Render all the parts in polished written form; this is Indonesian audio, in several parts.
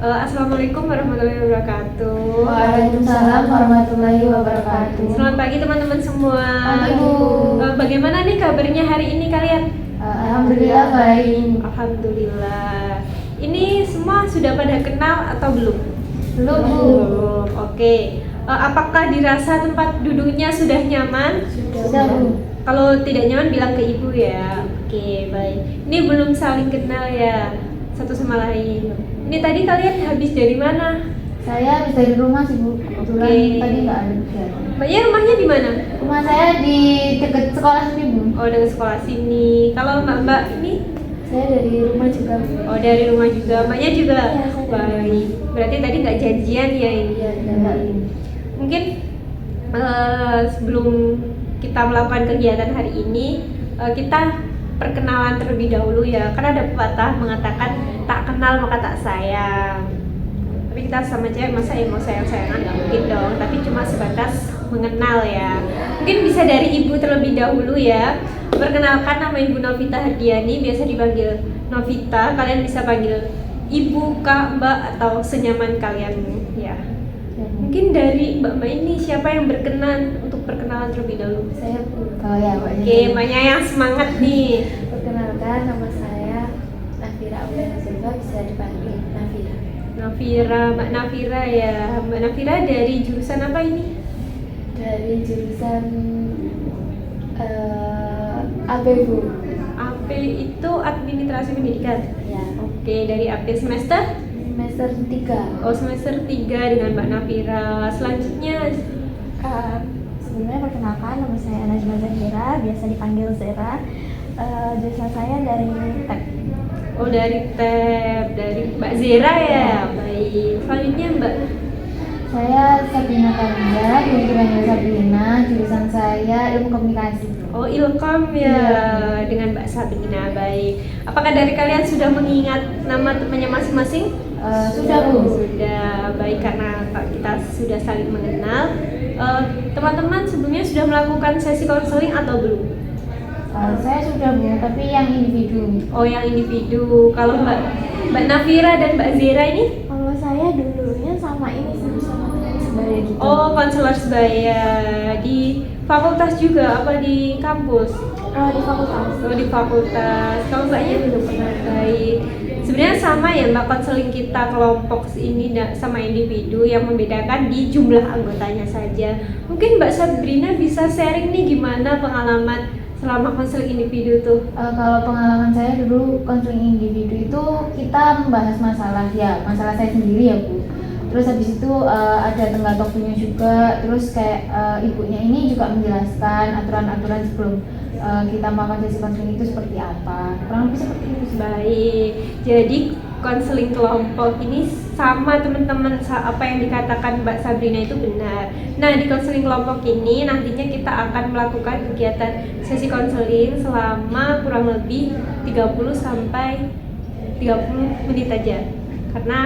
Assalamualaikum warahmatullahi wabarakatuh. Waalaikumsalam warahmatullahi wabarakatuh. Selamat pagi teman-teman semua. Pagi, Bu. Bagaimana nih kabarnya hari ini kalian? Alhamdulillah baik. Alhamdulillah. Ini semua sudah pada kenal atau belum? Belum, Bu. Belum. Oke. Apakah dirasa tempat duduknya sudah nyaman? Sudah, Bu. Kalau tidak nyaman bilang ke ibu ya. Oke, baik. Ini belum saling kenal ya satu sama lain. Ini tadi kalian habis dari mana? Saya habis dari rumah sih, Bu. Kebetulan Oke. tadi nggak ada kegiatan. Mbaknya rumahnya di mana? Rumah saya di dekat sekolah sini, Bu. Oh, dari sekolah sini. Kalau mbak-mbak ini? Saya dari rumah juga, Bu. Oh, dari rumah juga. Mbaknya juga? Iya, saya dari Baik. Berarti tadi nggak janjian ya ini? Iya, tidak. Mungkin sebelum kita melakukan kegiatan hari ini, kita perkenalan terlebih dahulu ya. Karena ada pepatah mengatakan tak kenal maka tak sayang. Tapi kita sama cewek masa ya mau sayang-sayangan nggak mungkin dong. Tapi cuma sebatas mengenal ya. Mungkin bisa dari ibu terlebih dahulu ya. Perkenalkan, nama ibu Novita Hardiani, biasa dipanggil Novita. Kalian bisa panggil ibu, kak, mbak atau senyaman kalian ya. Mungkin dari mbak-mbak ini siapa yang berkenan untuk perkenalan terlebih dahulu? Saya, Bu. Oh ya, Mbak. Oke, mbaknya yang semangat nih. Perkenalkan, nama saya Nafira Auliana Silva, bisa dipanggil Nafira. Nafira, Mbak Nafira ya. Mbak Nafira dari jurusan apa ini? Dari jurusan AP, Bu. AP itu administrasi pendidikan. Ya, Oke, dari AP semester? semester 3. Oh, semester 3 dengan Mbak Nafira. Selanjutnya Sebelumnya perkenalkan, nama saya Najma Zahira, biasa dipanggil Zera. Jurusan saya dari TEK. oh dari TEB, dari Mbak Zera ya. Baik. Selanjutnya Mbak. Saya Sabrina Karinda, dipanggil Sabrina, jurusan saya Ilmu Komunikasi. Oh, Ilkom ya, dengan Mbak Sabrina. Baik. Apakah dari kalian sudah mengingat nama temannya masing-masing? Sudah, Bu. Sudah. Baik, karena kita sudah saling mengenal. Teman-teman sebelumnya sudah melakukan sesi konseling atau belum? Saya sudah, Bu, tapi yang individu. Oh, yang individu. Kalau Mbak Nafira dan Mbak Zera ini? Kalau saya dulunya sama ini sama teman sebaya gitu. Oh, konselor sebaya di fakultas juga apa di kampus? Di fakultas. Oh, di fakultas. Kalau mbaknya belum pernah. Baik. Sebenarnya sama ya mbak, konseling kita kelompok ini sama individu, yang membedakan di jumlah anggotanya saja. Mungkin Mbak Sabrina bisa sharing nih gimana pengalaman selama konseling individu tuh? Kalau pengalaman saya dulu konseling individu itu kita membahas masalah masalah saya sendiri ya, Bu. Terus habis itu ada tenggat waktunya juga. Terus kayak ibunya ini juga menjelaskan aturan-aturan sebelum kita melakukan sesi konseling itu seperti apa. Kurang lebih seperti itu. Baik, jadi konseling kelompok ini sama teman-teman, apa yang dikatakan Mbak Sabrina itu benar. Nah, di konseling kelompok ini nantinya kita akan melakukan kegiatan sesi konseling selama kurang lebih 30 sampai 30 menit aja. Karena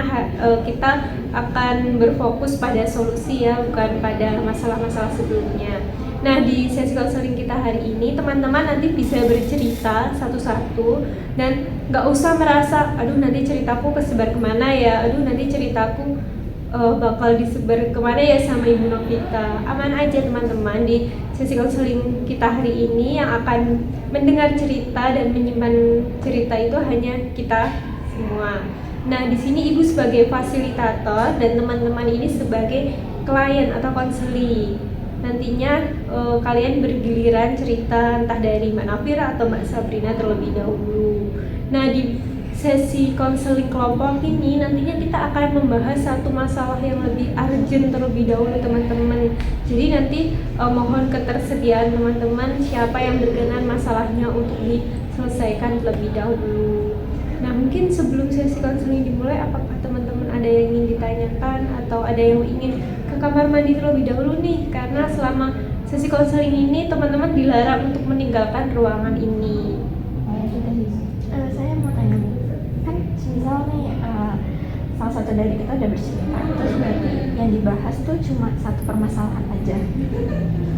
kita akan berfokus pada solusi ya, bukan pada masalah-masalah sebelumnya. Nah, di sesi konseling kita hari ini teman-teman nanti bisa bercerita satu-satu dan nggak usah merasa aduh nanti ceritaku kesebar kemana ya, aduh nanti ceritaku bakal disebar kemana ya sama Ibu Novita. Aman aja teman-teman, di sesi konseling kita hari ini yang akan mendengar cerita dan menyimpan cerita itu hanya kita semua. Nah, di sini Ibu sebagai fasilitator dan teman-teman ini sebagai klien atau konseling. Nantinya kalian bergiliran cerita entah dari Mbak Nafira atau Mbak Sabrina terlebih dahulu. Nah, di sesi konseling kelompok ini nantinya kita akan membahas satu masalah yang lebih urgent terlebih dahulu teman-teman. Jadi nanti mohon ketersediaan teman-teman siapa yang berkenan masalahnya untuk diselesaikan terlebih dahulu. Nah, mungkin sebelum sesi konseling dimulai, apakah teman-teman ada yang ingin ditanyakan atau ada yang ingin ke kamar mandi terlebih dahulu nih? Karena selama sesi konseling ini teman-teman dilarang untuk meninggalkan ruangan ini. Saya mau tanya, kan misal nih salah satu dari kita udah bercerita, terus berarti yang dibahas tuh cuma satu permasalahan aja.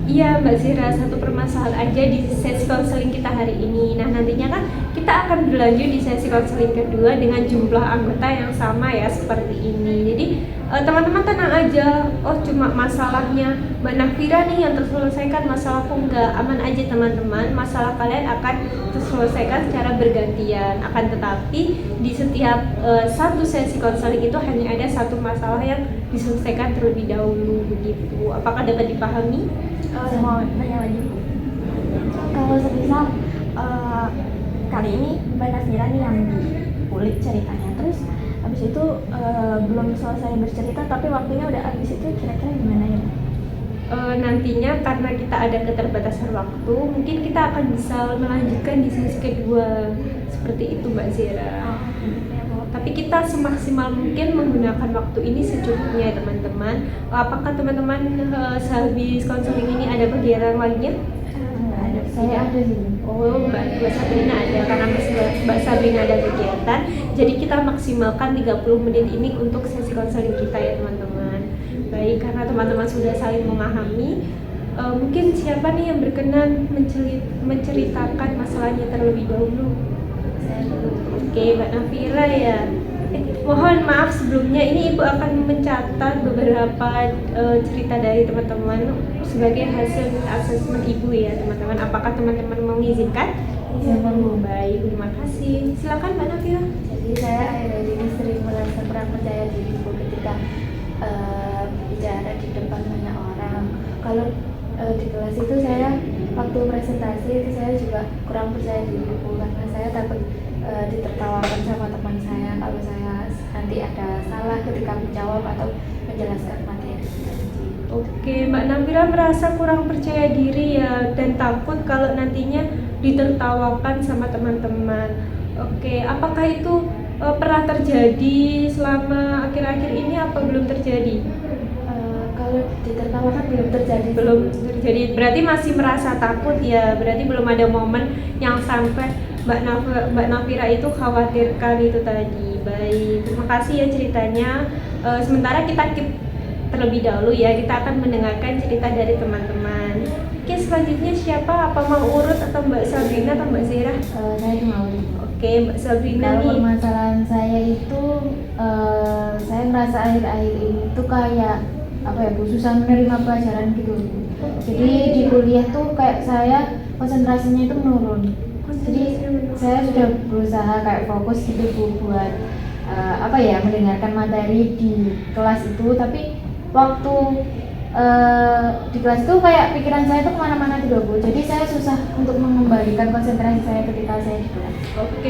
Iya Mbak Zira, satu permasalahan aja di sesi konseling kita hari ini. Nah nantinya kan kita akan berlanjut di sesi konseling kedua dengan jumlah anggota yang sama ya seperti ini. Jadi teman-teman tenang aja, oh cuma masalahnya Mbak Nafira nih yang terselesaikan, masalahku enggak. Aman aja teman-teman, masalah kalian akan terselesaikan secara bergantian. Akan tetapi di setiap satu sesi konseling itu hanya ada satu masalah yang diselesaikan terlebih dahulu begitu. Apakah dapat dipahami? Mau nanya lagi Bu, kalau semisal kali ini Mbak Nafira nih yang diulik ceritanya, terus habis itu belum selesai bercerita tapi waktunya udah habis, itu kira-kira gimana ya? Nantinya karena kita ada keterbatasan waktu, mungkin kita akan bisa melanjutkan di sesi kedua seperti itu Mbak Zira. Tapi kita semaksimal mungkin menggunakan waktu ini secukupnya ya teman-teman. Apakah teman-teman sehabis konseling ini ada kegiatan lainnya? Ada. Saya ada sih. Oh, Mbak Sabrina ada, karena Mbak Sabrina ada kegiatan. Jadi kita maksimalkan 30 menit ini untuk sesi konseling kita ya teman-teman. Baik, karena teman-teman sudah saling memahami, mungkin siapa nih yang berkenan menceritakan masalahnya terlebih dahulu? Oke, Mbak Nafira ya. Mohon maaf sebelumnya, ini Ibu akan mencatat beberapa cerita dari teman-teman sebagai hasil asesmen Ibu ya teman-teman. Apakah teman-teman mengizinkan? Baik, terima kasih. Silakan Mbak Nafira. Jadi saya akhir-akhir ini sering merasa kurang percaya diri Bu ketika bicara di depan banyak orang. Kalau di kelas itu saya waktu presentasi itu saya juga kurang percaya diri Bu, karena saya takut ditertawakan sama teman saya kalau saya nanti ada salah ketika menjawab atau menjelaskan materi. Oke, Mbak Nafira merasa kurang percaya diri ya dan takut kalau nantinya ditertawakan sama teman-teman. Oke, apakah itu pernah terjadi selama akhir-akhir ini apa belum terjadi? Kalau ditertawakan belum terjadi. Belum terjadi, berarti masih merasa takut ya, berarti belum ada momen yang sampai Mbak Nafira itu khawatirkan itu tadi. Baik, terima kasih ya ceritanya. Sementara kita keep terlebih dahulu ya, kita akan mendengarkan cerita dari teman-teman. Oke, selanjutnya siapa? Apa mau urut atau Mbak Sabrina atau Mbak Zira? Saya mau. Oke, Mbak Sabrina Kalau nih. permasalahan saya itu, saya merasa akhir-akhir ini tuh kayak apa ya Bu, susah menerima pelajaran gitu. Jadi di kuliah tuh kayak saya konsentrasinya itu menurun. Jadi saya sudah berusaha kayak fokus gitu Bu buat apa ya, mendengarkan materi di kelas itu, tapi waktu di kelas itu kayak pikiran saya tuh kemana-mana gitu Bu. Jadi saya susah untuk mengembalikan konsentrasi saya ketika saya di kelas. Oke,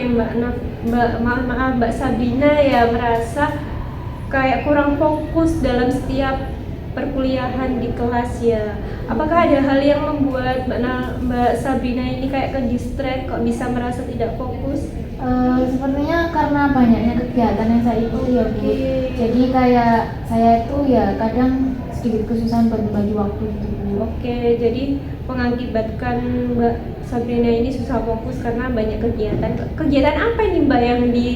Mbak Sabrina ya merasa kayak kurang fokus dalam setiap perkuliahan di kelas ya. Apakah ada hal yang membuat Mbak Sabrina ini kayak ke distract, kok bisa merasa tidak fokus? Sepertinya karena banyaknya kegiatan yang saya ikuti ya Bu. Jadi kayak saya itu ya kadang sedikit kesusahan buat membagi waktu gitu Bu. Oke, jadi mengakibatkan Mbak Sabrina ini susah fokus karena banyak kegiatan. Kegiatan apa ini Mbak yang di?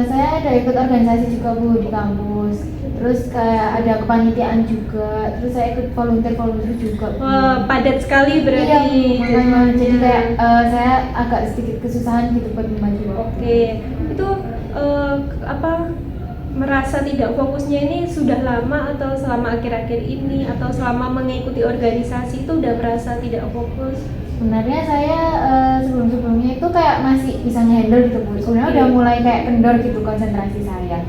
Saya ada ikut organisasi juga Bu di kampus. Terus kayak ada kepanitiaan juga. Terus saya ikut volunteer juga Bu. Wah, padat sekali berarti. Iya Bu, makanya jadwalnya. jadi kayak saya agak sedikit kesusahan gitu buat membagi waktu. Oke, itu merasa tidak fokusnya ini sudah lama atau selama akhir-akhir ini atau selama mengikuti organisasi itu udah merasa tidak fokus? Sebenarnya saya sebelum-sebelumnya itu kayak masih bisa ngehandle gitu Bu. Sebenarnya udah mulai kayak kendor gitu konsentrasi saya.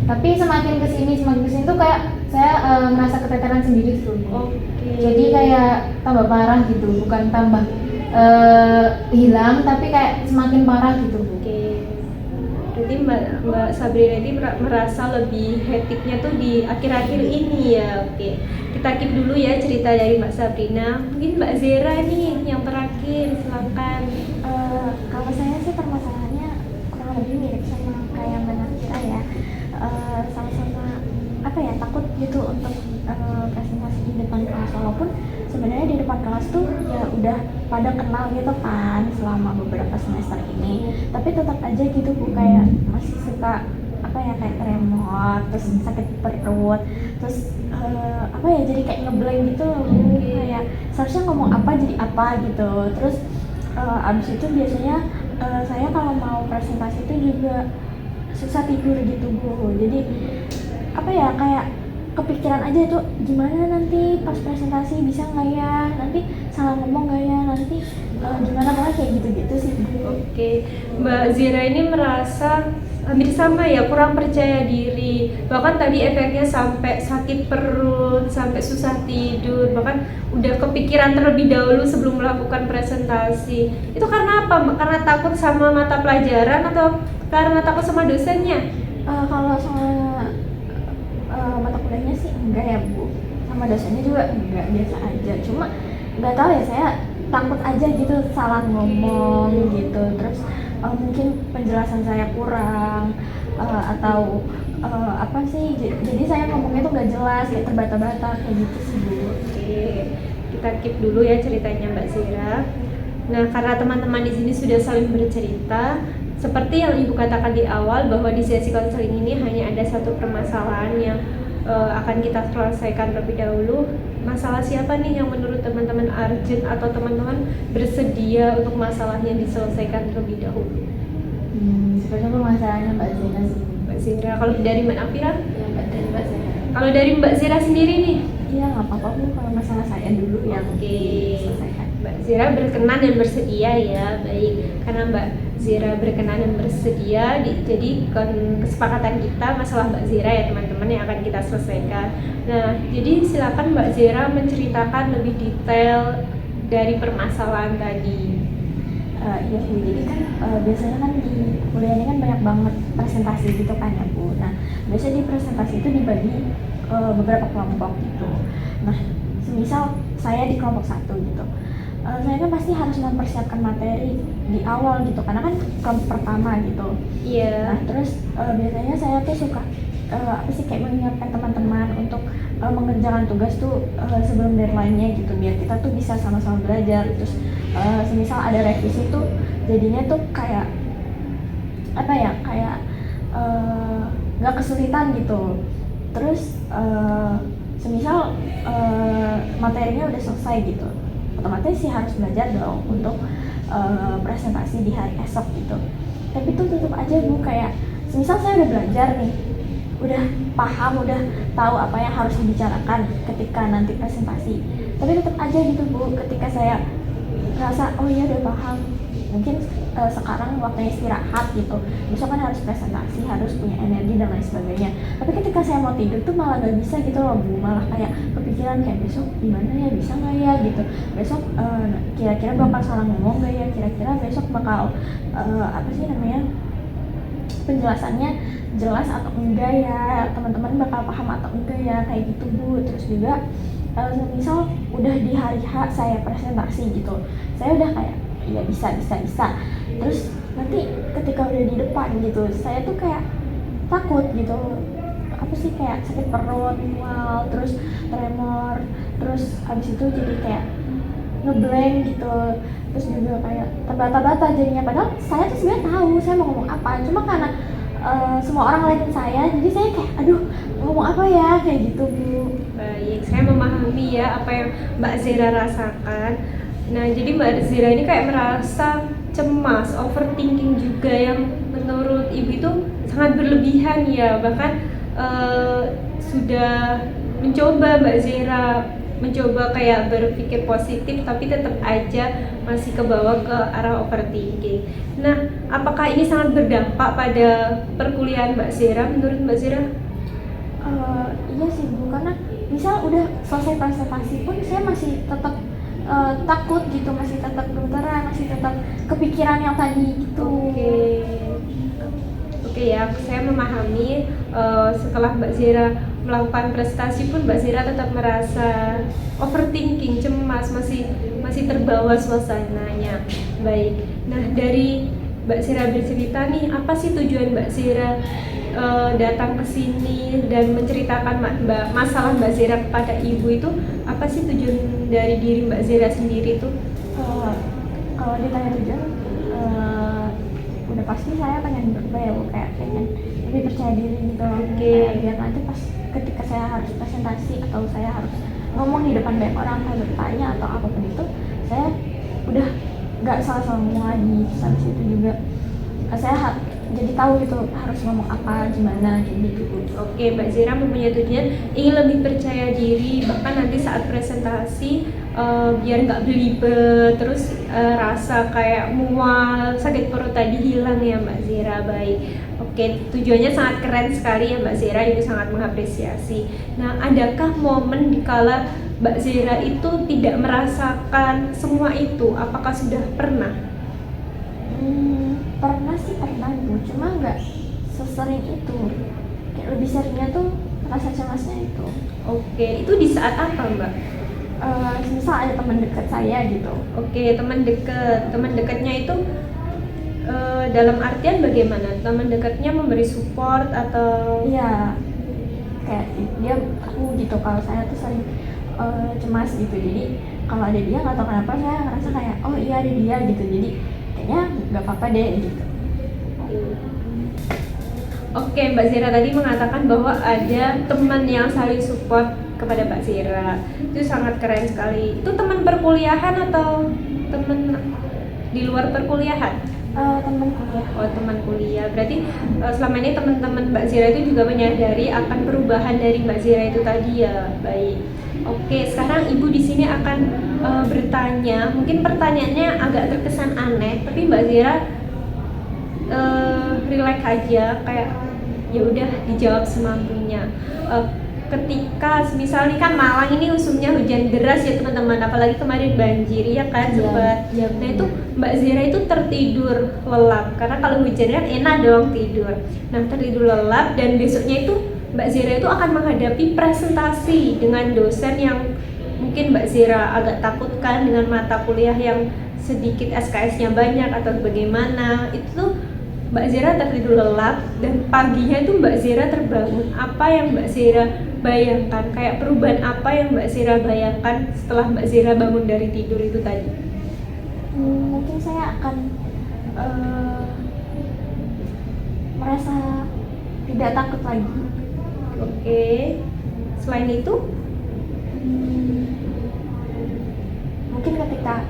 Tapi semakin kesini tuh kayak saya merasa keteteran sendiri gitu Bu. Oke. Jadi kayak tambah parah gitu, bukan tambah hilang tapi kayak semakin parah gitu Bu. Oke. Berarti Mbak Sabrina ini merasa lebih hektiknya tuh di akhir-akhir ini ya. Oke. Kita keep dulu ya cerita dari Mbak Sabrina. Mungkin Mbak Zera nih yang terakhir, silakan. Kalau saya sih permasalahannya kurang lebih mirip sama kayak Mbak Nafira ya. Sama-sama apa ya, takut gitu untuk presentasi di depan kelas, walaupun sebenarnya di depan kelas tuh ya udah pada kenal gitu kan selama beberapa semester ini, tapi tetap aja gitu Bu kayak masih suka apa ya, kayak tremor, terus sakit perut, terus apa ya, jadi kayak ngeblank gitu loh Bu. Kayak seharusnya ngomong apa jadi apa gitu. Terus abis itu biasanya saya kalau mau presentasi itu juga susah tidur gitu Bu. Jadi apa ya, kayak kepikiran aja tuh gimana nanti pas presentasi bisa nggak ya, nanti salah ngomong nggak ya, nanti gimana, pokoknya kayak gitu-gitu sih Bu. Oke, Mbak Zira ini merasa hampir sama ya, kurang percaya diri, bahkan tadi efeknya sampai sakit perut, sampai susah tidur, bahkan udah kepikiran terlebih dahulu sebelum melakukan presentasi. Itu karena apa, Mbak? Karena takut sama mata pelajaran atau karena takut sama dosennya? Kalau sama mata kuliahnya sih enggak ya Bu, sama dosennya juga enggak, biasa aja. Cuma nggak tahu ya, saya takut aja gitu salah ngomong gitu. Terus mungkin penjelasan saya kurang atau apa sih, jadi saya ngomongnya tuh nggak jelas, kayak terbata-bata kayak gitu sih Bu. Oke, kita keep dulu ya ceritanya Mbak Zira. Nah, karena teman-teman di sini sudah saling bercerita, seperti yang Ibu katakan di awal bahwa di sesi konseling ini hanya ada satu permasalahan yang akan kita selesaikan terlebih dahulu. Masalah siapa nih yang menurut teman-teman urgent atau teman-teman bersedia untuk masalahnya diselesaikan terlebih dahulu? Sebenarnya permasalahannya Mbak Zira sih. Mbak Zira, kalau dari Mbak Afira? Ya, dari Mbak Zira. Kalau dari Mbak Zira sendiri nih? Iya nggak apa-apa Bu, kalau masalah saya dulu yang Oke, diselesaikan. Mbak Zira berkenan dan bersedia ya, baik. Karena Mbak Zira berkenan dan bersedia, jadi kesepakatan kita masalah Mbak Zira ya teman-teman yang akan kita selesaikan. Nah, jadi silakan Mbak Zira menceritakan lebih detail dari permasalahan tadi. Iya Bu, jadi kan biasanya kan di kuliah ini kan banyak banget presentasi gitu kan ya Bu. Nah, biasanya di presentasi itu dibagi beberapa kelompok gitu. Nah, semisal saya di kelompok 1 gitu, saya kan pasti harus mempersiapkan materi di awal gitu, karena kan kelompok pertama gitu. Iya. Nah, terus biasanya saya tuh suka apa sih, kayak mengingatkan teman-teman untuk mengerjakan tugas tuh sebelum deadline-nya gitu, biar kita tuh bisa sama-sama belajar. Terus semisal ada revisi tuh jadinya tuh kayak apa ya, kayak nggak kesulitan gitu. Terus semisal materinya udah selesai gitu, otomatis sih harus belajar dong untuk presentasi di hari esok gitu. Tapi tuh tetap aja Bu, kayak semisal saya udah belajar nih, udah paham, udah tahu apa yang harus dibicarakan ketika nanti presentasi, tapi tetap aja gitu Bu, ketika saya ngerasa oh iya udah paham, mungkin sekarang waktunya istirahat gitu, besok kan harus presentasi, harus punya energi dan lain sebagainya. Tapi ketika saya mau tidur tuh malah gak bisa gitu loh Bu, malah kayak kepikiran kayak besok gimana ya, bisa nggak ya gitu, besok kira-kira bakal salah ngomong gak ya, kira-kira besok bakal apa sih namanya, penjelasannya jelas atau enggak ya, teman-teman bakal paham atau enggak ya, kayak gitu Bu. Terus juga misal udah di hari H saya presentasi gitu, saya udah kayak ya bisa. Terus nanti ketika udah di depan gitu, saya tuh kayak takut gitu, apa sih, kayak sakit perut, mual, terus tremor, terus habis itu jadi kayak ngeblank gitu, terus juga kayak terbata-bata jadinya. Padahal saya tuh sebenarnya tahu saya mau ngomong apa, cuma karena semua orang ngeliatin saya, jadi saya kayak aduh ngomong apa ya, kayak gitu Bu. Baik, saya memahami ya apa yang Mbak Zira rasakan. Nah, jadi Mbak Zira ini kayak merasa cemas, overthinking juga yang menurut Ibu itu sangat berlebihan ya. Bahkan sudah mencoba Mbak Zira mencoba kayak berpikir positif, tapi tetap aja masih kebawa ke arah overthinking. Nah, apakah ini sangat berdampak pada perkuliahan Mbak Zira menurut Mbak Zira? Iya sih Bu, karena misal udah selesai presentasi pun saya masih tetap takut gitu, masih tetap gemeteran, masih tetap kepikiran yang tadi gitu. Oke ya, saya memahami. Setelah Mbak Zira melakukan prestasi pun Mbak Zira tetap merasa overthinking, cemas, masih terbawa suasananya. Baik. Nah, dari Mbak Zira bercerita nih, apa sih tujuan Mbak Zira datang ke sini dan menceritakan masalah Mbak Zira kepada Ibu itu? Apa sih tujuan dari diri Mbak Zira sendiri itu? Kalau ditanya tujuan, udah pasti saya pengen berubah ya Bu, kayak pengen lebih percaya diri gitu loh. Oke. Kayak biar nanti pas ketika saya harus presentasi atau saya harus ngomong di depan banyak orang, saya bertanya atau apapun itu, saya udah nggak salah-salah ngomong lagi. Terus habis itu juga saya jadi tahu gitu harus ngomong apa, gimana, kayak gitu. Oke, Mbak Zira mempunyai tujuan ingin lebih percaya diri, bahkan nanti saat presentasi biar nggak belibet, terus rasa kayak mual, sakit perut tadi hilang ya Mbak Zira. Baik, oke, tujuannya sangat keren sekali ya Mbak Zira, Ibu sangat mengapresiasi. Nah, adakah momen dikala Mbak Zira itu tidak merasakan semua itu? Apakah sudah pernah? Pernah sih, pernah Bu, cuma nggak sesering itu. Kayak lebih seringnya tuh rasa cemasnya itu. Oke, itu di saat apa Mbak? Misal ada teman dekat saya gitu. Oke, teman dekatnya itu dalam artian bagaimana? Teman dekatnya memberi support atau? Iya, kayak dia aku gitu, kalau saya tuh sering cemas gitu. Jadi kalau ada dia nggak tahu kenapa saya ngerasa kayak oh iya ada dia gitu. Jadi kayaknya nggak apa-apa deh gitu. Oke, Mbak Zira tadi mengatakan bahwa ada teman yang saling support kepada Mbak Zira. Itu sangat keren sekali. Itu teman perkuliahan atau teman di luar perkuliahan? Teman kuliah. Oh, teman kuliah. Berarti selama ini teman-teman Mbak Zira itu juga menyadari akan perubahan dari Mbak Zira itu tadi ya. Baik. Oke, sekarang Ibu di sini akan bertanya. Mungkin pertanyaannya agak terkesan aneh, tapi Mbak Zira relax aja, kayak ya udah dijawab semampunya. Ketika misalnya kan Malang ini musimnya hujan deras ya teman-teman, apalagi kemarin banjir ya kan sempat. Iya, Nah itu Mbak Zira itu tertidur lelap karena kalau hujan kan enak dong tidur. Nah tertidur lelap dan besoknya itu Mbak Zira itu akan menghadapi presentasi dengan dosen yang mungkin Mbak Zira agak takutkan dengan mata kuliah yang sedikit SKS-nya banyak atau bagaimana. Itu tuh Mbak Zira tertidur lelap dan paginya itu Mbak Zira terbangun. Apa yang Mbak Zira bayangkan? Kayak perubahan apa yang Mbak Zira bayangkan setelah Mbak Zira bangun dari tidur itu tadi? Mungkin saya akan merasa tidak takut lagi. Oke. Selain itu? Mungkin ketika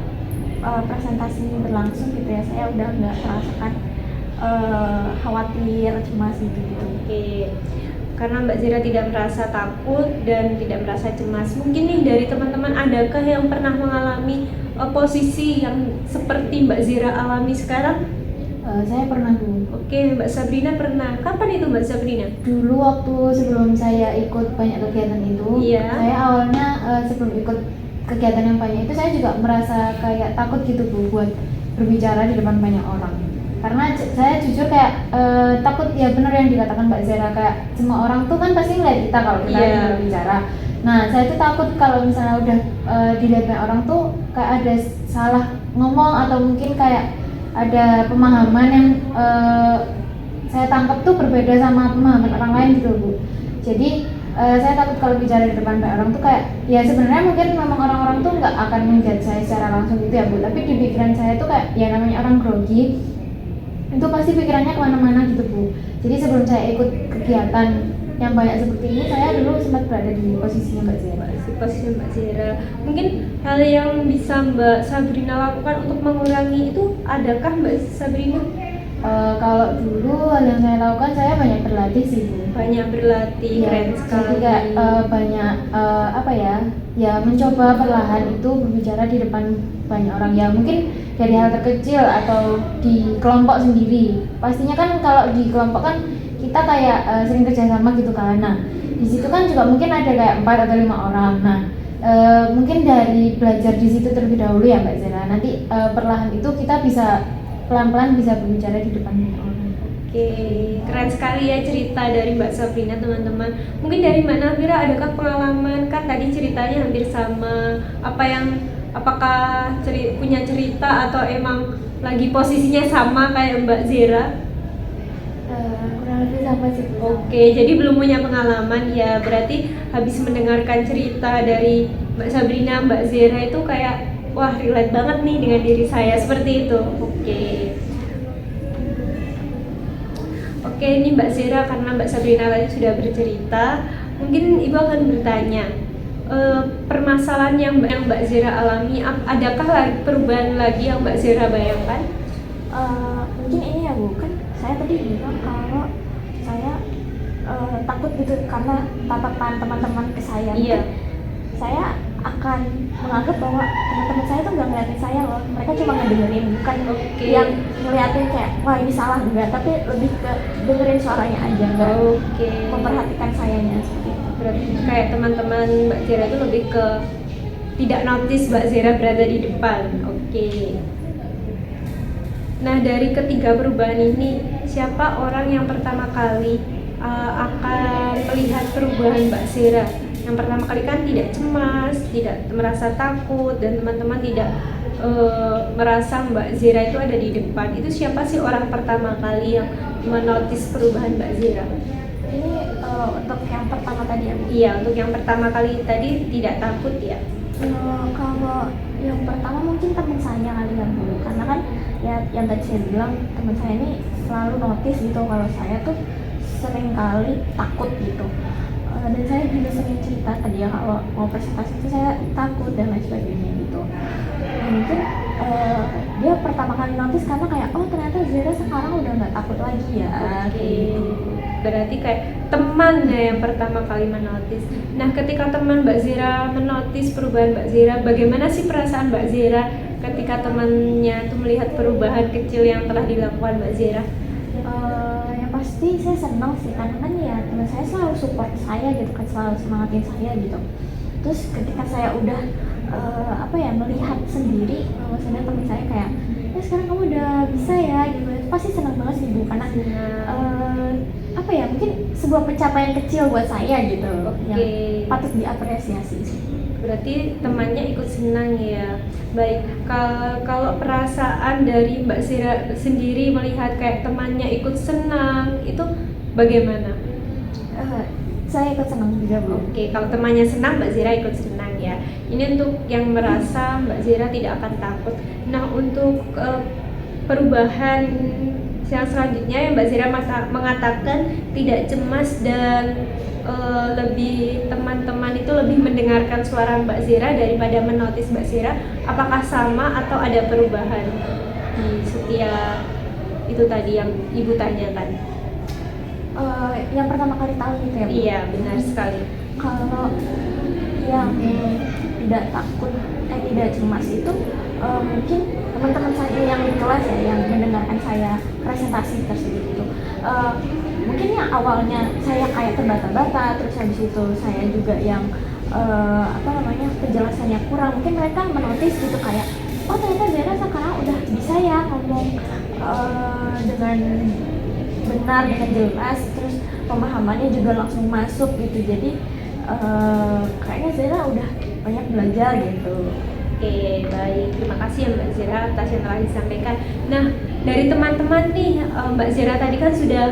presentasi ini berlangsung gitu ya, saya udah nggak merasakan khawatir, cemas gitu. Oke. Karena Mbak Zira tidak merasa takut dan tidak merasa cemas. Mungkin nih dari teman-teman adakah yang pernah mengalami posisi yang seperti Mbak Zira alami sekarang? Saya pernah dulu. Oke, Mbak Sabrina pernah. Kapan itu Mbak Sabrina? Dulu waktu sebelum saya ikut banyak kegiatan itu, Iya. saya awalnya sebelum ikut kegiatan yang banyak itu saya juga merasa kayak takut gitu Bu buat berbicara di depan banyak orang. Karena saya jujur kayak takut ya, benar yang dikatakan Mbak Zera, kayak semua orang tuh kan pasti ngeliat kita kalau kita lagi berbicara. Nah saya tuh takut kalau misalnya udah dilihat banyak orang tuh kayak ada salah ngomong atau mungkin kayak ada pemahaman yang saya tangkap tuh berbeda sama pemahaman orang lain gitu Bu. Jadi saya takut kalau bicara di depan banyak orang tuh kayak ya sebenarnya mungkin memang orang-orang tuh nggak akan menjudge saya secara langsung gitu ya Bu, tapi di pikiran saya tuh kayak ya namanya orang grogi itu pasti pikirannya kemana-mana gitu Bu. Jadi sebelum saya ikut kegiatan yang banyak seperti ini, saya dulu sempat berada di posisinya Mbak Zera. Posisi Mbak Zera. Mungkin hal yang bisa Mbak Sabrina lakukan untuk mengurangi itu adakah Mbak Sabrina? Kalau dulu hal yang saya lakukan, saya banyak berlatih sih Bu. Banyak berlatih, Ya, keren sekali. jadi kayak banyak apa ya mencoba perlahan itu berbicara di depan banyak orang ya, mungkin dari hal terkecil atau di kelompok sendiri. Pastinya kan kalau di kelompok kan kita kayak sering kerjasama gitu kan. Nah di situ kan juga mungkin ada kayak 4 atau 5 orang. Nah mungkin dari belajar di situ terlebih dahulu ya Mbak Zera. Nanti perlahan itu kita bisa pelan-pelan bisa berbicara di depan banyak orang. Oke, keren sekali ya cerita dari Mbak Sabrina teman-teman. Mungkin dari Mbak Nafira adakah pengalaman, kan tadi ceritanya hampir sama, apakah punya cerita atau emang lagi posisinya sama kayak Mbak Zera? Kurang lebih sama sih Bu. Oke, jadi belum punya pengalaman ya, berarti habis mendengarkan cerita dari Mbak Sabrina, Mbak Zera itu kayak wah relate banget nih dengan diri saya, seperti itu. Oke, Oke, ini Mbak Zera, karena Mbak Sabrina tadi sudah bercerita, mungkin Ibu akan bertanya, permasalahan yang Mbak Zera alami, adakah perubahan lagi yang Mbak Zera bayangkan? Mungkin ini ya Bu, kan saya tadi bilang kalau saya takut gitu karena tatapan teman-teman ke saya. Iya. Saya akan menganggap bahwa teman-teman saya tuh nggak ngeliatin saya loh, mereka cuma ngedengerin, bukan yang ngeliatin kayak wah ini salah, enggak, tapi lebih ke dengerin suaranya aja, enggak memperhatikan sayanya seperti itu. Berarti kayak teman-teman Mbak Zera itu lebih ke tidak notice Mbak Zera berada di depan. Oke. Nah, dari ketiga perubahan ini, siapa orang yang pertama kali akan melihat perubahan Mbak Zera? Yang pertama kali kan tidak cemas, tidak merasa takut, dan teman-teman tidak merasa Mbak Zera itu ada di depan. Itu siapa sih orang pertama kali yang menotis perubahan Mbak Zera? Ini untuk yang pertama tadi ya Bu? Iya, untuk yang pertama kali tadi tidak takut ya? Kalau yang pertama mungkin teman saya kali ya Bu, karena kan ya yang tadi saya bilang teman saya ini selalu notice gitu kalau saya tuh sering kali takut gitu. Dan saya juga sering cerita tadi ya kalau mau presentasi itu saya takut dan lain sebagainya gitu. Nah, mungkin dia pertama kali notice karena kayak oh ternyata Zera sekarang udah nggak takut lagi ya. Oke. Berarti kayak temannya yang pertama kali menotis. Nah, ketika teman Mbak Zera menotis perubahan Mbak Zera, bagaimana sih perasaan Mbak Zera ketika temannya itu melihat perubahan kecil yang telah dilakukan Mbak Zera? Yang pasti saya senang sih, karena kan ya teman saya selalu support saya gitu kan, selalu semangatin saya gitu. Terus ketika saya udah melihat sendiri maksudnya teman saya kayak ya sekarang kamu udah bisa ya gitu, itu pasti senang banget sih Bu, karena mungkin sebuah pencapaian kecil buat saya gitu. Yang patut diapresiasi sih. Berarti temannya ikut senang ya. Baik, kalau perasaan dari Mbak Zera sendiri melihat kayak temannya ikut senang, itu bagaimana? Saya ikut senang juga Bu. Oke, kalau temannya senang, Mbak Zera ikut senang ya. Ini untuk yang merasa Mbak Zera tidak akan takut. Nah, untuk perubahan yang selanjutnya yang Mbak Zera mengatakan tidak cemas dan teman-teman itu lebih mendengarkan suara Mbak Zera daripada menotis Mbak Zera. Apakah sama atau ada perubahan di setiap itu tadi yang Ibu tanyakan? Yang pertama kali tahu gitu ya Bu? Iya, benar sekali. Kalau yang tidak takut, tidak cemas itu mungkin teman-teman saya yang di kelas ya, yang mendengarkan saya presentasi tersebut itu mungkin yang awalnya saya kayak terbata-bata, terus habis itu saya juga yang penjelasannya kurang, mungkin mereka menotis gitu kayak oh ternyata Zera sekarang udah bisa ya ngomong dengan benar, dengan jelas, terus pemahamannya juga langsung masuk gitu. Jadi kayaknya Zera udah banyak belajar gitu. Oke, baik. Terima kasih ya Mbak Zera atas yang telah disampaikan. Nah, dari teman-teman nih, Mbak Zera tadi kan sudah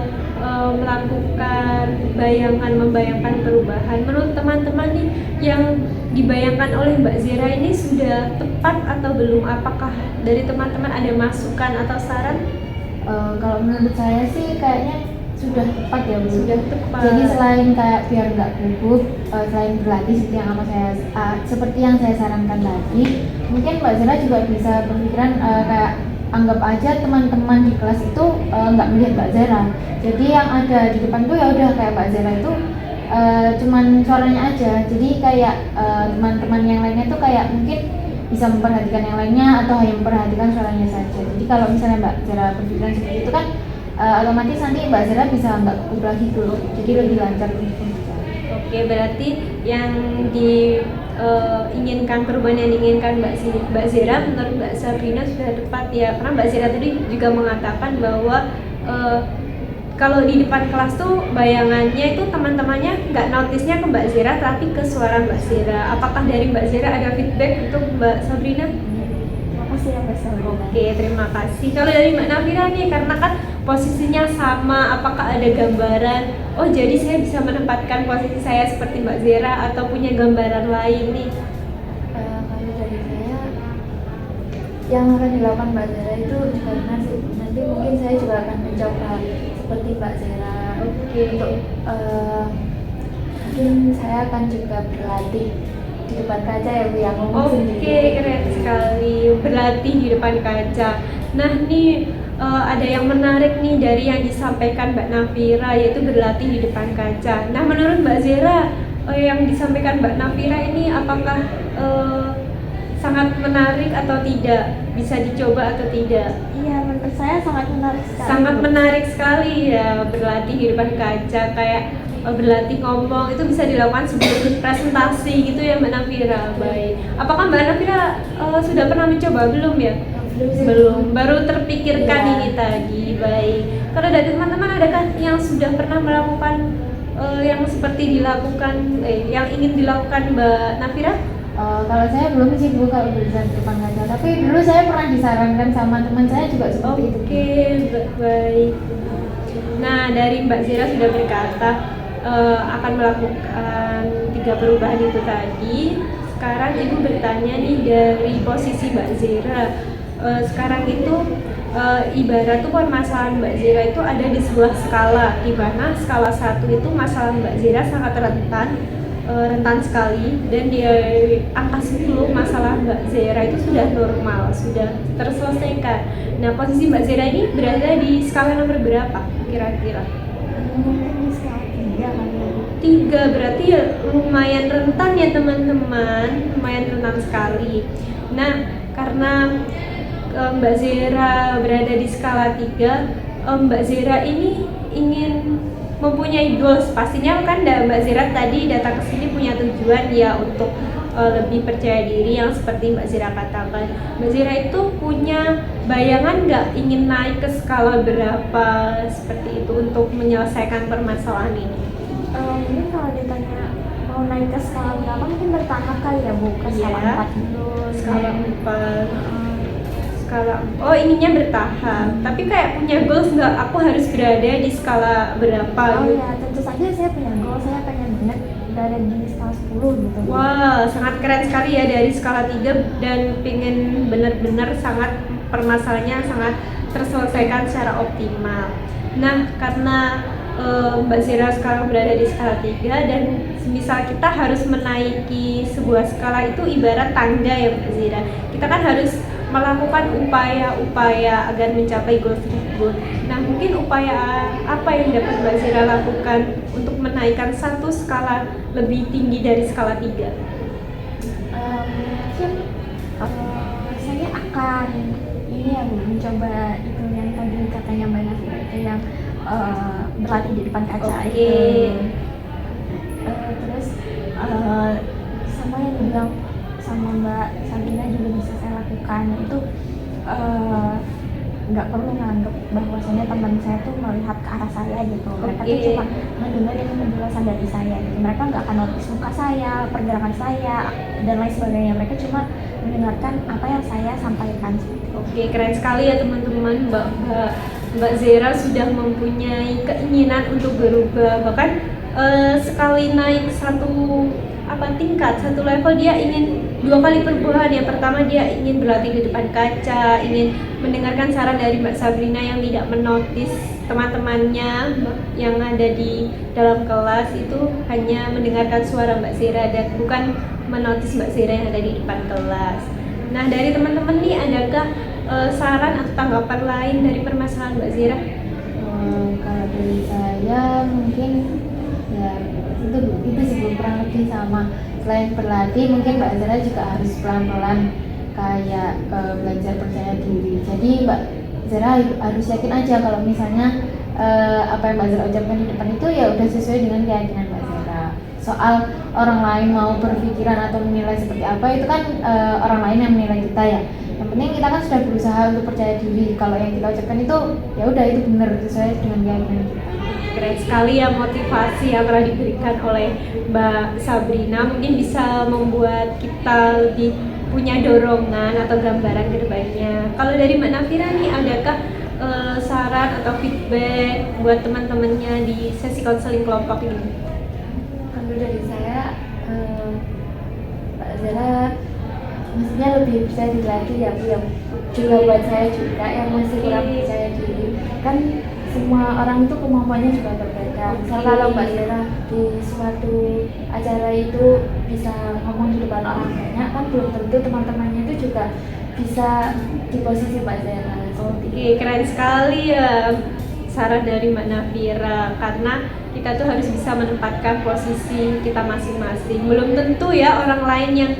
melakukan membayangkan perubahan. Menurut teman-teman nih, yang dibayangkan oleh Mbak Zera ini sudah tepat atau belum? Apakah dari teman-teman ada masukan atau saran? Kalau menurut saya sih kayaknya sudah tepat ya Bu. Sudah tepat. Jadi selain kayak biar nggak gugup, selain berlatih seperti yang saya sarankan tadi, mungkin Mbak Zera juga bisa berpikiran kayak anggap aja teman-teman di kelas itu nggak melihat Mbak Zera. Jadi yang ada di depan tuh ya udah kayak Mbak Zera itu cuman suaranya aja. Jadi kayak teman-teman yang lainnya tuh kayak mungkin bisa memperhatikan yang lainnya atau hanya memperhatikan suaranya saja. Jadi kalau misalnya Mbak Zera berpikiran seperti itu kan otomatis nanti Mbak Zera bisa nggak gugup lagi dulu, jadi lebih lancar untuk berbicara. Oke, berarti yang diinginkan perubahan yang diinginkan Mbak Zera menurut Mbak Sabrina sudah tepat ya, karena Mbak Zera tadi juga mengatakan bahwa kalau di depan kelas tuh bayangannya itu teman-temannya nggak notisnya ke Mbak Zera tapi ke suara Mbak Zera. Apakah dari Mbak Zera ada feedback untuk Mbak Sabrina? Terima kasih ya Mbak Sabrina. Oke, terima kasih. Kalau dari Mbak Nafira nih, karena kan posisinya sama, apakah ada gambaran? Oh, jadi saya bisa menempatkan posisi saya seperti Mbak Zera atau punya gambaran lain nih? Kalau dari saya yang akan dilakukan Mbak Zera itu karena nanti mungkin saya juga akan mencoba seperti Mbak Zera. Oke. Untuk mungkin saya akan juga berlatih di depan kaca ya Bu, yang ngomong Oke, sendiri. keren sekali, berlatih di depan kaca. Nah, nih ada yang menarik nih dari yang disampaikan Mbak Nafira, yaitu berlatih di depan kaca. Nah, menurut Mbak Zera, yang disampaikan Mbak Nafira ini apakah sangat menarik atau tidak? Bisa dicoba atau tidak? Iya, menurut saya sangat menarik sekali. Sangat menarik sekali ya, berlatih di depan kaca, kayak berlatih ngomong itu bisa dilakukan sebelum presentasi gitu ya Mbak Nafira. Baik. Apakah Mbak Nafira sudah pernah mencoba belum ya? Belum, baru terpikirkan Ya. ini tadi. Baik. Kalau dari teman-teman adakah yang sudah pernah melakukan yang seperti dilakukan yang ingin dilakukan Mbak Nafira? Kalau saya belum sih Bu kalau berjalan di depan kaca, tapi dulu saya pernah disarankan sama teman saya juga seperti itu. Oke, baik. Nah, dari Mbak Zera sudah berkata akan melakukan 3 perubahan itu tadi. Sekarang Ibu bertanya nih dari posisi Mbak Zera. Sekarang itu ibarat tuh permasalahan Mbak Zera itu ada di sebuah skala, di mana skala 1 itu masalah Mbak Zera sangat rentan sekali, dan di angka 10 masalah Mbak Zera itu sudah normal, sudah terselesaikan. Nah, posisi Mbak Zera ini berada di skala nomor berapa kira-kira? Mungkin di skala 3 kali ya. 3, berarti ya lumayan rentan ya teman-teman, lumayan rentan sekali. Nah, karena Mbak Zera berada di skala 3, Mbak Zera ini ingin mempunyai goals. Pastinya kan Mbak Zera tadi datang ke sini punya tujuan ya untuk lebih percaya diri yang seperti Mbak Zera katakan. Mbak Zera itu punya bayangan nggak ingin naik ke skala berapa seperti itu untuk menyelesaikan permasalahan ini? Mungkin kalau ditanya mau naik ke skala berapa, mungkin bertahap kali ya Bu, ke skala Iya. 4 dulu. Skala 4. Oh, ininya bertahap. Tapi kayak punya goals nggak? Aku harus berada di skala berapa? Oh gitu. ya, tentu saja saya punya goal, saya pengen banget berada di skala 10 gitu. Wah, sangat keren sekali ya dari skala 3 dan pengen benar-benar sangat permasalahannya sangat terselesaikan secara optimal. Nah, karena Mbak Zera sekarang berada di skala 3 dan misal kita harus menaiki sebuah skala itu ibarat tangga ya Mbak Zera. Kita kan harus melakukan upaya-upaya agar mencapai goal tersebut. Nah, mungkin upaya apa yang dapat Mbak Zera lakukan untuk menaikkan satu skala lebih tinggi dari skala 3? Mungkin saya akan ini ya Bu, mencoba itu yang tadi katanya Mbak Nafira itu yang berlatih di depan kaca Oke. itu. Terus sama yang dibilang sama Mbak Sabrina juga bisa saya lakukan, itu nggak perlu nganggap bahwasanya teman saya tuh melihat ke arah saya gitu. Mereka tuh Oke. cuma mendengar penjelasan dari saya gitu. Mereka nggak akan notice muka saya, pergerakan saya, dan lain sebagainya. Mereka cuma mendengarkan apa yang saya sampaikan. Oke, keren sekali ya teman-teman. Mbak Zera sudah mempunyai keinginan untuk berubah. Bahkan sekali naik tingkat, satu level, dia ingin 2 kali perubahan. Yang pertama dia ingin berlatih di depan kaca, ingin mendengarkan saran dari Mbak Sabrina yang tidak menotis teman-temannya yang ada di dalam kelas, itu hanya mendengarkan suara Mbak Zera dan bukan menotis Mbak Zera yang ada di depan kelas. Nah, dari teman-teman nih, adakah saran atau tanggapan lain dari permasalahan Mbak Zera? Kalau dari saya mungkin ya itu sih Bu, kurang lebih sama. Selain berlatih, mungkin Mbak Zera juga harus pelan-pelan kayak belajar percaya diri. Jadi Mbak Zera harus yakin aja kalau misalnya apa yang Mbak Zera ucapkan di depan itu ya udah sesuai dengan keyakinan Mbak Zera. Soal orang lain mau berpikiran atau menilai seperti apa, itu kan orang lain yang menilai kita ya. Yang penting kita kan sudah berusaha untuk percaya diri kalau yang kita ucapkan itu ya udah itu benar sesuai dengan keyakinan kita. Keren sekali ya motivasi yang telah diberikan oleh Mbak Sabrina. Mungkin bisa membuat kita lebih punya dorongan atau gambaran ke depannya. Kalau dari Mbak Nafira nih, adakah saran atau feedback buat teman-temannya di sesi konseling kelompok ini? Kalau dari saya, Mbak Zera mestinya lebih percaya diri lagi ya Bu, yang juga buat saya juga yang masih kurang percaya diri. Kan semua orang itu kemampuannya juga berbeda. Misal kalau Mbak Zera di suatu acara itu bisa ngomong di depan orang banyak, kan belum tentu teman-temannya itu juga bisa di posisi Mbak Zera. Oke, keren sekali ya saran dari Mbak Nafira, karena kita tuh harus bisa menempatkan posisi kita masing-masing. Belum tentu ya orang lain yang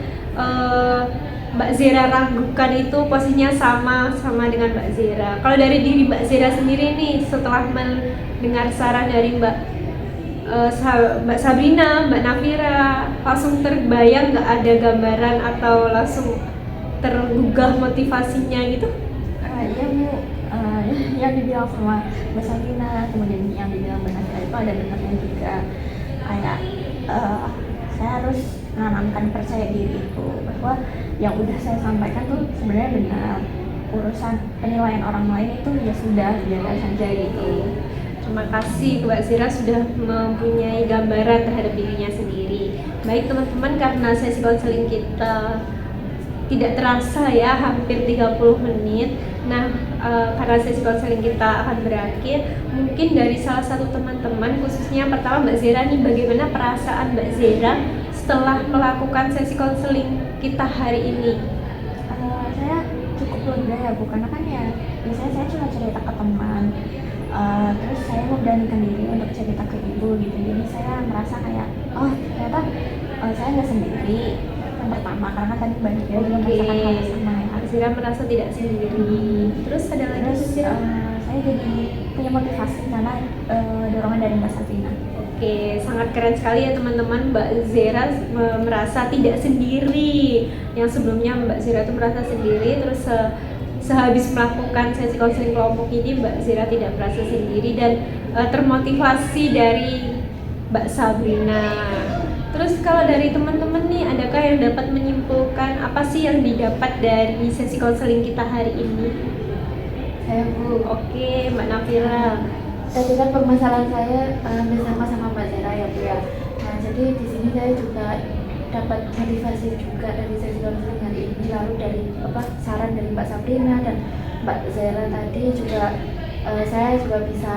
Mbak Zera ragukan itu posisinya sama dengan Mbak Zera. Kalau dari diri Mbak Zera sendiri nih, setelah mendengar saran dari Mbak Sabrina, Mbak Nafira, langsung terbayang nggak ada gambaran atau langsung tergugah motivasinya gitu? Iya Bu, yang dibilang sama Mbak Sabrina, kemudian yang dibilang Mbak Nafira itu ada benarnya juga. Kayak saya harus menanamkan percaya diri itu, bahwa yang udah saya sampaikan tuh sebenarnya benar. Urusan penilaian orang lain itu ya sudah, biarkan saja gitu. Terima kasih Mbak Zira sudah mempunyai gambaran terhadap dirinya sendiri. Baik teman-teman, karena sesi konseling kita tidak terasa ya, hampir 30 menit. Nah, karena sesi konseling kita akan berakhir, mungkin dari salah satu teman-teman, khususnya pertama Mbak Zera nih, bagaimana perasaan Mbak Zera setelah melakukan sesi konseling kita hari ini? Saya cukup lega ya Bu, karena kan ya biasanya saya cuma cerita ke teman, terus saya memberanikan diri untuk cerita ke ibu gitu. Jadi saya merasa kayak, oh ternyata saya nggak sendiri. Yang pertama, karena tadi banyak juga merasakan hal yang sama ya. Mbak Zera merasa tidak sendiri. Terus ada lagi Terus Mbak Zera? saya jadi punya motivasi karena dorongan dari Mbak Sabrina. Oke, sangat keren sekali ya teman-teman. Mbak Zera merasa tidak sendiri. Yang sebelumnya Mbak Zera itu merasa sendiri, terus sehabis melakukan sesi konseling kelompok ini Mbak Zera tidak merasa sendiri dan termotivasi dari Mbak Sabrina. Terus kalau dari teman-teman nih, adakah yang dapat menyimpulkan apa sih yang didapat dari sesi konseling kita hari ini? Saya Bu, Oke, Mbak Nafira. tadi kan permasalahan saya bersama sama Mbak Zera ya Bu ya. Nah jadi di sini saya juga dapat motivasi juga dari sesi konseling hari ini, lalu dari saran dari Mbak Sabrina dan Mbak Zera tadi juga saya juga bisa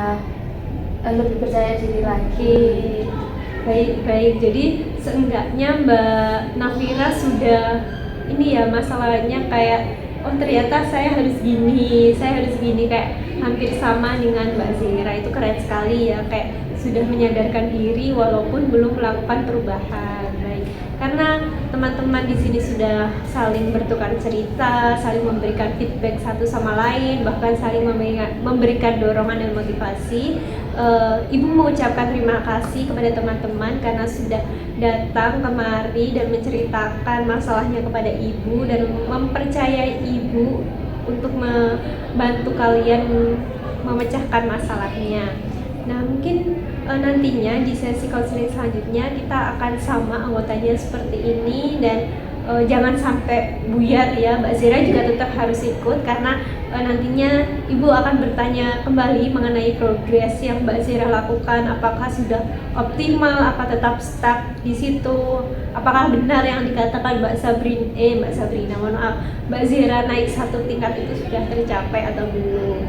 lebih percaya diri lagi. Baik. Jadi seenggaknya Mbak Nafira sudah ini ya, masalahnya kayak oh ternyata saya harus gini kayak hampir sama dengan Mbak Zera. Itu keren sekali ya, kayak sudah menyadarkan diri walaupun belum melakukan perubahan. Baik, karena teman-teman di sini sudah saling bertukar cerita, saling memberikan feedback satu sama lain, bahkan saling memberikan dorongan dan motivasi. Ibu mengucapkan terima kasih kepada teman-teman karena sudah datang kemari dan menceritakan masalahnya kepada ibu dan mempercayai ibu untuk membantu kalian memecahkan masalahnya. Nah, mungkin nantinya di sesi konseling selanjutnya kita akan sama anggotanya seperti ini dan jangan sampai buyar ya. Mbak Zera juga tetap harus ikut karena nantinya Ibu akan bertanya kembali mengenai progres yang Mbak Zera lakukan, apakah sudah optimal, apa tetap stuck di situ, apakah benar yang dikatakan Mbak Sabrina, mohon maaf, Mbak Zera naik satu tingkat itu sudah tercapai atau belum.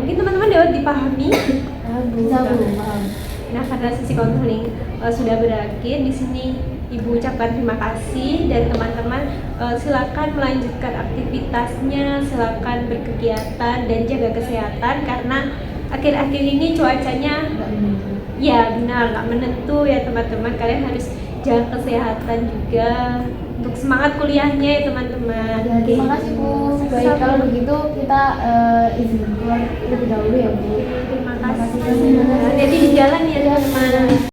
Mungkin teman-teman dapat dipahami. Nah, karena sesi konseling sudah berakhir, di sini Ibu ucapkan terima kasih dan teman-teman silakan melanjutkan aktivitasnya, silakan berkegiatan dan jaga kesehatan karena akhir-akhir ini cuacanya ya benar nggak menentu ya teman-teman. Kalian harus jaga kesehatan juga untuk semangat kuliahnya ya teman-teman. Ya, terima kasih Bu. Baik, kalau begitu kita izin keluar lebih dahulu ya Bu. Terima kasih. Hati-hati di jalan ya teman-teman.